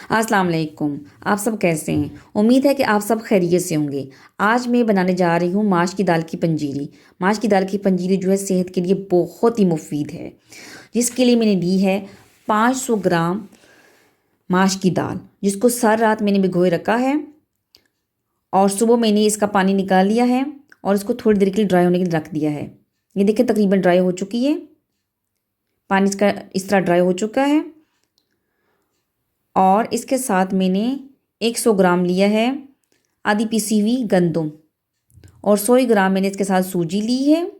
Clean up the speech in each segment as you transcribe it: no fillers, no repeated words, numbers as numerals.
अस्सलाम वालेकुम। आप सब कैसे हैं? उम्मीद है कि आप सब खैरियत से होंगे। आज मैं बनाने जा रही हूँ माश की दाल की पंजीरी। माश की दाल की पंजीरी जो है सेहत के लिए बहुत ही मुफीद है। जिसके लिए मैंने ली है 500 ग्राम माश की दाल, जिसको सारी रात मैंने भिगोए रखा है और सुबह मैंने इसका पानी निकाल लिया है और इसको थोड़ी देर के लिए ड्राई होने के लिए रख दिया है। ये देखिए तकरीबन ड्राई हो चुकी है। पानी इसका इस तरह ड्राई हो चुका है और इसके साथ मैंने 100 ग्राम लिया है आधी पिसी हुई गंदम और 100 ग्राम मैंने इसके साथ सूजी ली है।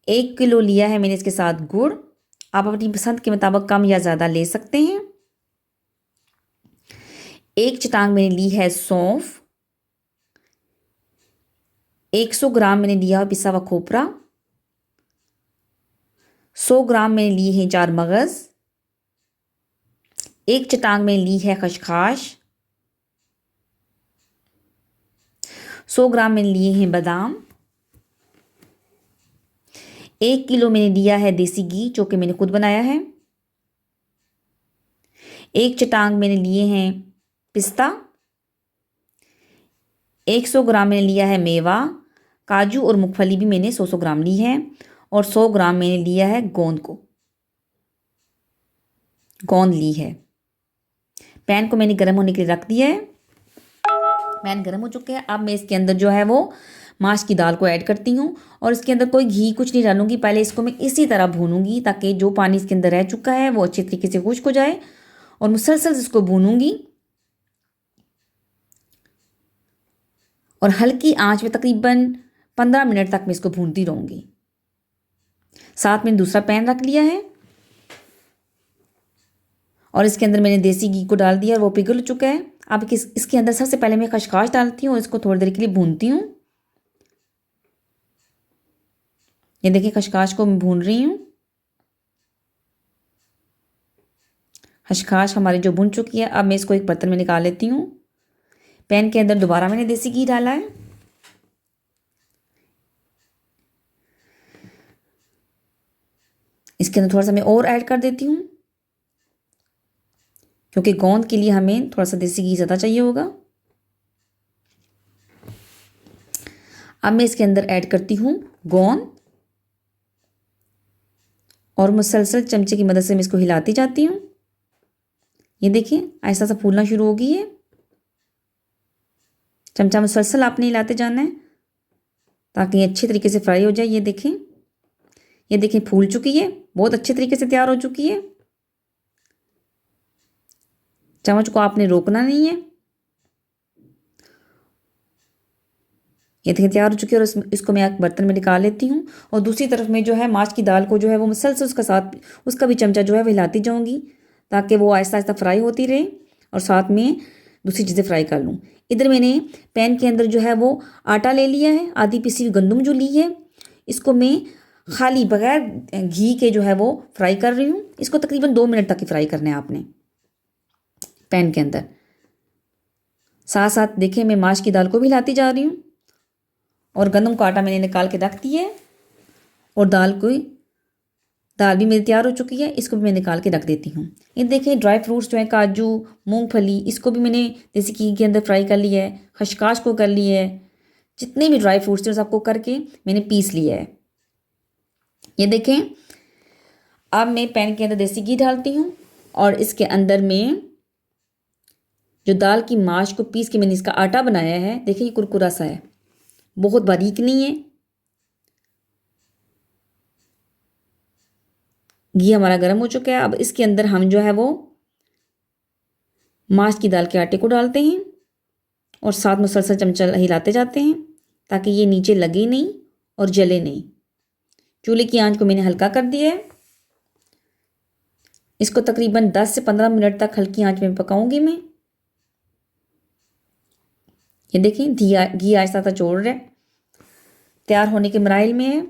1 किलो लिया है मैंने इसके साथ गुड़। आप अपनी पसंद के मुताबिक कम या ज़्यादा ले सकते हैं। 1 चटांग मैंने ली है सौंफ। 100 ग्राम मैंने लिया है पिसा हुआ खोपरा। 100 ग्राम मैंने लिए हैं 4 मगज़। 1 चटांग मैंने ली है खसखस। 100 ग्राम मैंने लिए हैं बादाम। 1 किलो मैंने लिया है देसी घी जो कि मैंने खुद बनाया है। 1 चटांग मैंने लिए हैं पिस्ता। 100 ग्राम मैंने लिया है मेवा, काजू और मूंगफली भी मैंने 100 ग्राम ली है और 100 ग्राम मैंने लिया है गोंद ली है। पैन को मैंने गर्म होने के लिए रख दिया है। पैन गर्म हो चुका है। अब मैं इसके अंदर जो है वो माश की दाल को ऐड करती हूँ और इसके अंदर कोई घी कुछ नहीं डालूंगी। पहले इसको मैं इसी तरह भूनूंगी ताकि जो पानी इसके अंदर रह चुका है वो अच्छे तरीके से खुश्क हो जाए और मुसलसल इसको भूनूंगी और हल्की आंच में तकरीबन 15 मिनट तक मैं इसको भूनती रहूंगी। साथ में दूसरा पैन रख लिया है और इसके अंदर मैंने देसी घी को डाल दिया और वो पिघल चुका है। अब इसके अंदर सबसे पहले मैं खसखस डालती हूँ और इसको थोड़ी देर के लिए भूनती हूँ। ये देखिए खसखस को मैं भून रही हूँ। खसखस हमारी जो भुन चुकी है। अब मैं इसको एक बर्तन में निकाल लेती हूँ। पैन के अंदर दोबारा मैंने देसी घी डाला है। इसके अंदर थोड़ा सा मैं और ऐड कर देती हूँ क्योंकि गोंद के लिए हमें थोड़ा सा देसी घी ज़्यादा चाहिए होगा। अब मैं इसके अंदर ऐड करती हूँ गोंद और मुसलसल चमचे की मदद से मैं इसको हिलाती जाती हूँ। ये देखिए ऐसा सा फूलना शुरू हो गई है। चमचा मुसलसल आपने हिलाते जाना है ताकि ये अच्छे तरीके से फ्राई हो जाए। ये देखें फूल चुकी है, बहुत अच्छे तरीके से तैयार हो चुकी है। चम्मच को आपने रोकना नहीं है। ये देखिए तैयार हो चुकी है और इसको मैं एक बर्तन में निकाल लेती हूँ और दूसरी तरफ में जो है माश की दाल को जो है वो मुसलसल उसका भी चमचा जो है वो हिलाती जाऊँगी ताकि वो आहिस्ता आहिस्ता फ्राई होती रहे और साथ में दूसरी चीज़ें फ्राई कर लूँ। इधर मैंने पैन के अंदर जो है वो आटा ले लिया है, आधी पिसी हुई गंदम जो ली है। इसको मैं खाली बगैर घी के जो है वो फ्राई कर रही हूँ। इसको तकरीबन 2 मिनट तक ही फ्राई करना है आपने पैन के अंदर। साथ साथ देखिए मैं माश की दाल को भी हिलाती जा रही हूँ और गंदम का आटा मैंने निकाल के रख दिया है और दाल भी मेरी तैयार हो चुकी है। इसको भी मैं निकाल के रख देती हूँ। ये देखें ड्राई फ्रूट्स जो है काजू, मूंगफली, इसको भी मैंने देसी घी के अंदर फ्राई कर लिया है। खसखस को कर लिया है। जितने भी ड्राई फ्रूट्स थे सबको करके मैंने पीस लिया है। ये देखें अब मैं पैन के अंदर देसी घी डालती हूँ और इसके अंदर मैं जो दाल की माश को पीस के मैंने इसका आटा बनाया है, देखिए ये कुरकुरा सा है, बहुत बारीक नहीं है। घी हमारा गर्म हो चुका है। अब इसके अंदर हम जो है वो माश की दाल के आटे को डालते हैं और साथ मुसलसल चमचा हिलाते जाते हैं ताकि ये नीचे लगे नहीं और जले नहीं। चूल्हे की आंच को मैंने हल्का कर दिया है। इसको तकरीबन 10 से 15 मिनट तक हल्की आंच में पकाऊंगी मैं। ये देखें घी आहिस्ता आहिस्ता छोड़ रहा है, तैयार होने के मराइल में है।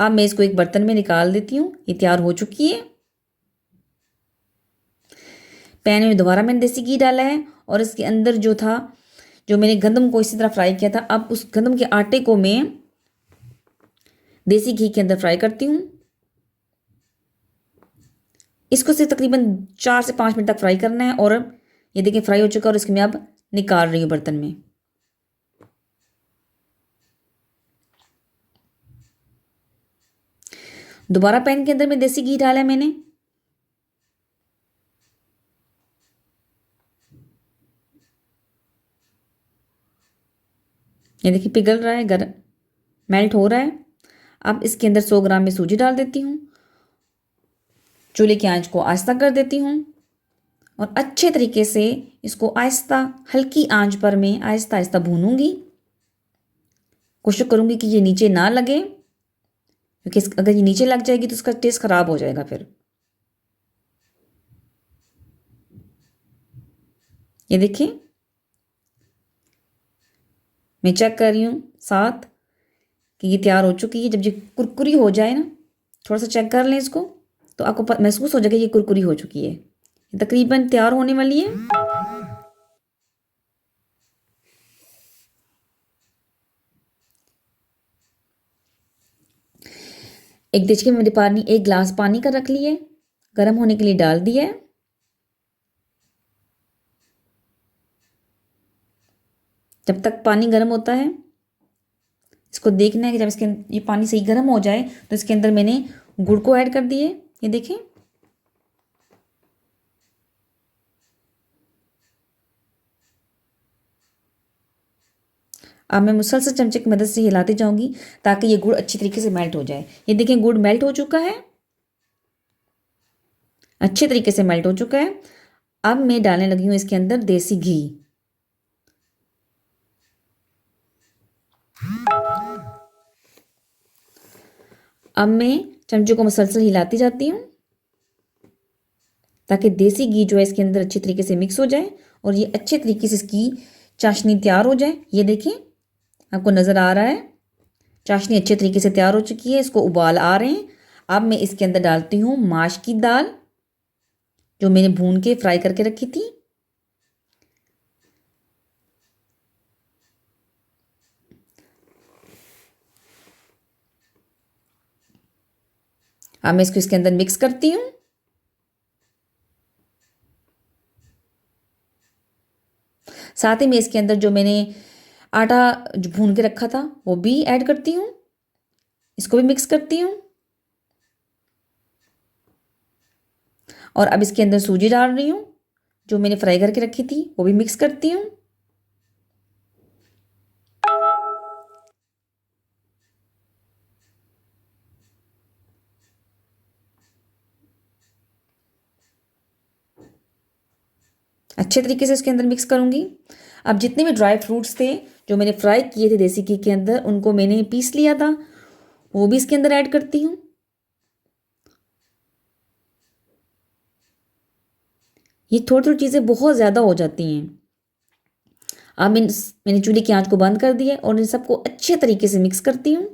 अब मैं इसको एक बर्तन में निकाल देती हूँ। ये तैयार हो चुकी है। पैन में दोबारा मैंने देसी घी डाला है और इसके अंदर जो मैंने गंदम को इसी तरह फ्राई किया था, अब उस गंदम के आटे को मैं देसी घी के अंदर फ्राई करती हूँ। इसको सिर्फ तकरीबन 4 से 5 मिनट तक फ्राई करना है। और ये देखिए फ्राई हो चुका है और इसको मैं अब निकाल रही हूँ बर्तन में। दोबारा पैन के अंदर में देसी घी डाला है मैंने। ये देखिए पिघल रहा है, गर्म मेल्ट हो रहा है। अब इसके अंदर 100 ग्राम में सूजी डाल देती हूँ। चूल्हे की आंच को आहिस्ता कर देती हूँ और अच्छे तरीके से इसको आहिस्ता हल्की आंच पर मैं आहिस्ता आहिस्ता भूनूंगी। कोशिश करूंगी कि ये नीचे ना लगे, क्योंकि अगर ये नीचे लग जाएगी तो उसका टेस्ट खराब हो जाएगा फिर। ये देखिए मैं चेक कर रही हूँ साथ कि ये तैयार हो चुकी है। जब ये कुरकुरी हो जाए ना, थोड़ा सा चेक कर लें इसको, तो आपको महसूस हो जाएगा ये कुरकुरी हो चुकी है। ये तकरीबन तैयार होने वाली है। एक देख के मैंने पानी, 1 गिलास पानी का रख लिया, गर्म होने के लिए डाल दिया है। जब तक पानी गर्म होता है इसको देखना है कि जब इसके ये पानी सही गर्म हो जाए तो इसके अंदर मैंने गुड़ को ऐड कर दिए। ये देखें अब मैं मुसलसल चमचे की मदद से हिलाती जाऊंगी ताकि ये गुड़ अच्छी तरीके से मेल्ट हो जाए। ये देखें गुड़ मेल्ट हो चुका है, अच्छे तरीके से मेल्ट हो चुका है। अब मैं डालने लगी हूँ इसके अंदर देसी घी। अब मैं चमचे को मुसलसल हिलाती जाती हूँ ताकि देसी घी जो है इसके अंदर अच्छी तरीके से मिक्स हो जाए और ये अच्छे तरीके से इसकी चाशनी तैयार हो जाए। ये देखें आपको नज़र आ रहा है चाशनी अच्छे तरीके से तैयार हो चुकी है, इसको उबाल आ रहे हैं। अब मैं इसके अंदर डालती हूँ माश की दाल जो मैंने भून के फ्राई करके रखी थी। अब मैं इसको इसके अंदर मिक्स करती हूँ। साथ ही मैं इसके अंदर जो मैंने आटा जो भून के रखा था वो भी ऐड करती हूँ, इसको भी मिक्स करती हूँ। और अब इसके अंदर सूजी डाल रही हूँ जो मैंने फ्राई करके रखी थी, वो भी मिक्स करती हूँ। अच्छे तरीके से इसके अंदर मिक्स करूँगी। अब जितने भी ड्राई फ्रूट्स थे जो मैंने फ्राई किए थे देसी घी के अंदर, उनको मैंने पीस लिया था, वो भी इसके अंदर ऐड करती हूँ। ये थोड़ी थोड़ी चीज़ें बहुत ज़्यादा हो जाती हैं। अब मैंने चूल्हे की आंच को बंद कर दिया और इन सबको अच्छे तरीके से मिक्स करती हूँ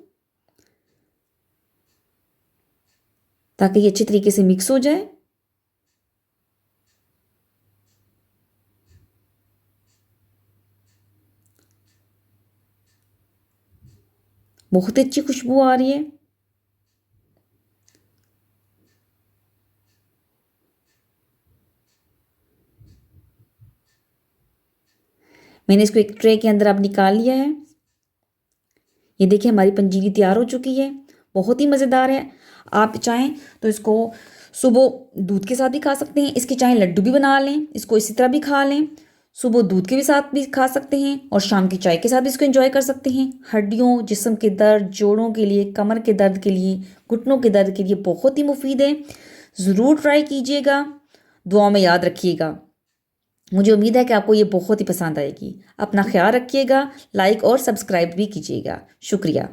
ताकि ये अच्छे तरीके से मिक्स हो जाए। बहुत ही अच्छी खुशबू आ रही है। मैंने इसको एक ट्रे के अंदर अब निकाल लिया है। ये देखिए हमारी पंजीरी तैयार हो चुकी है, बहुत ही मज़ेदार है। आप चाहें तो इसको सुबह दूध के साथ भी खा सकते हैं, इसके चाहे लड्डू भी बना लें, इसको इसी तरह भी खा लें। सुबह दूध के भी साथ भी खा सकते हैं और शाम की चाय के साथ भी इसको एंजॉय कर सकते हैं। हड्डियों, जिस्म के दर्द, जोड़ों के लिए, कमर के दर्द के लिए, घुटनों के दर्द के लिए बहुत ही मुफीद है। ज़रूर ट्राई कीजिएगा, दुआ में याद रखिएगा। मुझे उम्मीद है कि आपको ये बहुत ही पसंद आएगी। अपना ख्याल रखिएगा, लाइक और सब्सक्राइब भी कीजिएगा। शुक्रिया।